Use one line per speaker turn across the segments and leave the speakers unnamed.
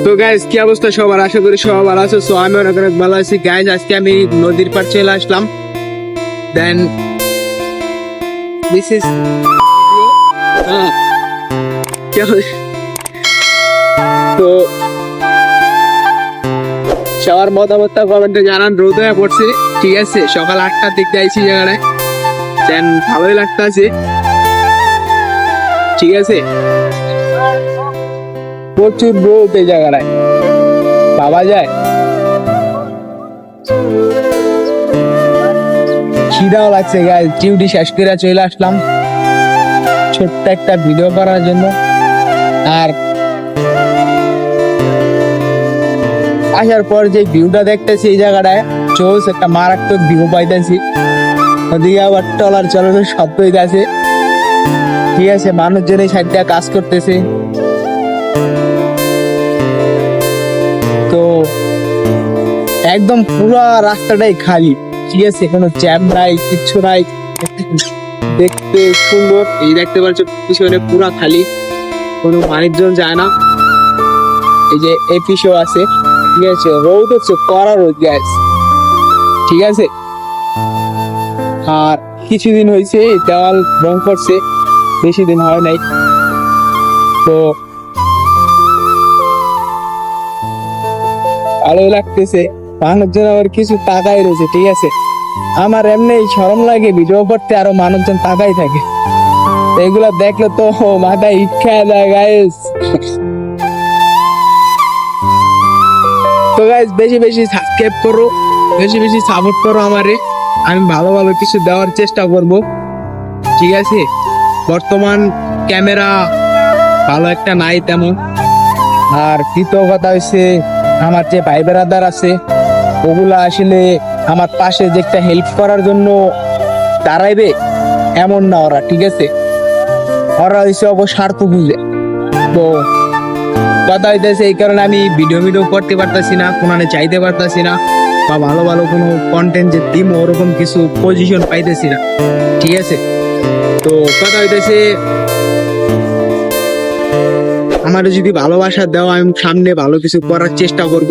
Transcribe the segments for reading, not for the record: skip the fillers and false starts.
তো গাইস কি অবস্থা সবার, আশা করি সবাই ভালো আছে। সো আমি অনেক অনেক ভালো আছি গাইস। আজকে আমি নদীর পাড় চলে আসলাম। দেন দিস ইজ তো সবার মতামতটা কমেন্টে জানান। রোদ হয়ে পড়ছে, ঠিক আছে, সকাল 8টার দিক যাইছি জায়গাটায়। দেন ভালোই লাগতেছে, ঠিক আছে, প্রচুর রোদ এই জায়গাটায়, ভাবা যায়। খিদাও লাগছে গাইস, ডিউটি শেষ করে চলে আসলাম ছোট্ট একটা ভিডিও করার জন্য। আর আসার পর যে ভিউটা দেখতেছি এই জায়গাটায়, চোস একটা মারাত্মক ভিউ পাইতেছি। ওদিকে আবার টলার চালানোর শব্দ হইতেছে, ঠিক আছে, মানুষজন এই সাইডটা কাজ করতেছে। তো একদম পুরো রাস্তাটাই খালি, ঠিক আছে, কোনো জ্যাম নাই, কিচ্ছু নাই, দেখতে সুন্দর। এই দেখতে পাচ্ছ পিছনে পুরা খালি, কোনো মানুষজন যায় না। এই যে এপিসো আছে, ঠিক আছে, রোদ হচ্ছে কড়া রোদ গ্যাস, ঠিক আছে। আর কিছুদিন হয়েছে দেওয়াল রং করছে, বেশি দিন হয় নাই। তো ভালো লাগতেছে, মানুষজন আবার কিছু তাকাই রয়েছে, ঠিক আছে। আমার এমনি শরম লাগে ভিডিও করতে, আরো মানুষজন তাকাই থাকে, এগুলা দেখলে তো মাথায় ইট খেয়ে যায় গাইস। তো গাইস বেশি বেশি সাবস্ক্রাইব করো, বেশি বেশি সাপোর্ট করো আমারে, আমি ভালো ভালো কিছু দেওয়ার চেষ্টা করব, ঠিক আছে। বর্তমান ক্যামেরা ভালো একটা নাই তেমন। আর দ্বিতীয় কথা হচ্ছে, আমার যে ভাই বেড়াদার আছে ওগুলা আসলে আমার পাশে যে একটা হেল্প করার জন্য দাঁড়াইবে এমন না ওরা, ঠিক আছে, ওরা হয়েছে স্বার্থ বুঝে। তো কথা হইতেছে এই কারণে আমি ভিডিও করতে পারতাছি না, কোনানে চাইতে পারতাছি না, বা ভালো ভালো কোনো কন্টেন্ট যে দিম ওরকম কিছু পজিশন পাইতেছি না, ঠিক আছে। তো কথা হইতেছে আমার যদি ভালোবাসা দেওয়া, আমি সামনে ভালো কিছু করার চেষ্টা করব,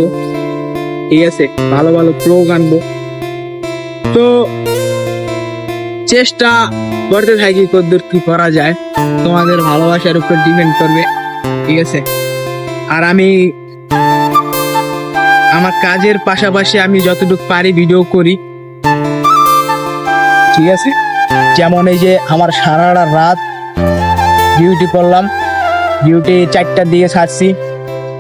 ঠিক আছে, ভালো ভালো প্রোগ আনবো। তো চেষ্টা করতে থাকি, কতদূর কি করা যায় তোমাদের ভালোবাসার উপর ডিপেন্ড করবে, ঠিক আছে। আর আমি আমার কাজের পাশাপাশি আমি যতটুকু পারি ভিডিও করি, ঠিক আছে। যেমন এই যে আমার সারা রাত ডিউটি করলাম, ডিউটি 4টার দিকে ছাড়ছি,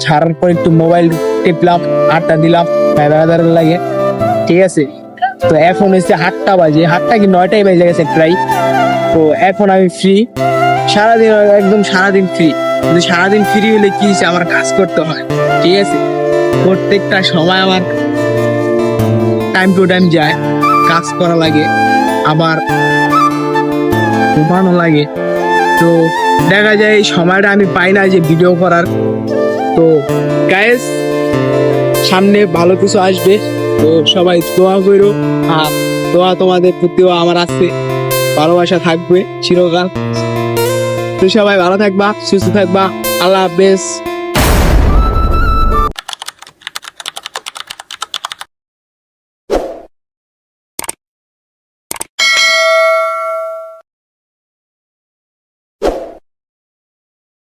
ছাড়ার পর একটু মোবাইল টিপলাম, 8টা দিলাম বেড়াদার লাগে, ঠিক আছে। তো এখন হচ্ছে 8টা বাজে, 8টা কি 9টাই বেজে গেছে প্রায়। তো এখন আমি ফ্রি, সারাদিন একদম সারাদিন ফ্রি। কিন্তু সারাদিন ফ্রি হলে কি আমার কাজ করতে হয়, ঠিক আছে, প্রত্যেকটা সময় আমার টাইম টু টাইম যায়, কাজ করা লাগে, আবার ঘুমানো লাগে। তো দেখা যায় এই সময়টা আমি পাই না যে ভিডিও করার। তো গাইস সামনে ভালো কিছু আসবে, তো সবাই দোয়া করো। আর দোয়া তোমাদের প্রতিও আমার আছে, ভালোবাসা থাকবে চিরকাল। তো সবাই ভালো থাকবা, সুস্থ থাকবা, আল্লাহ হাফেজ।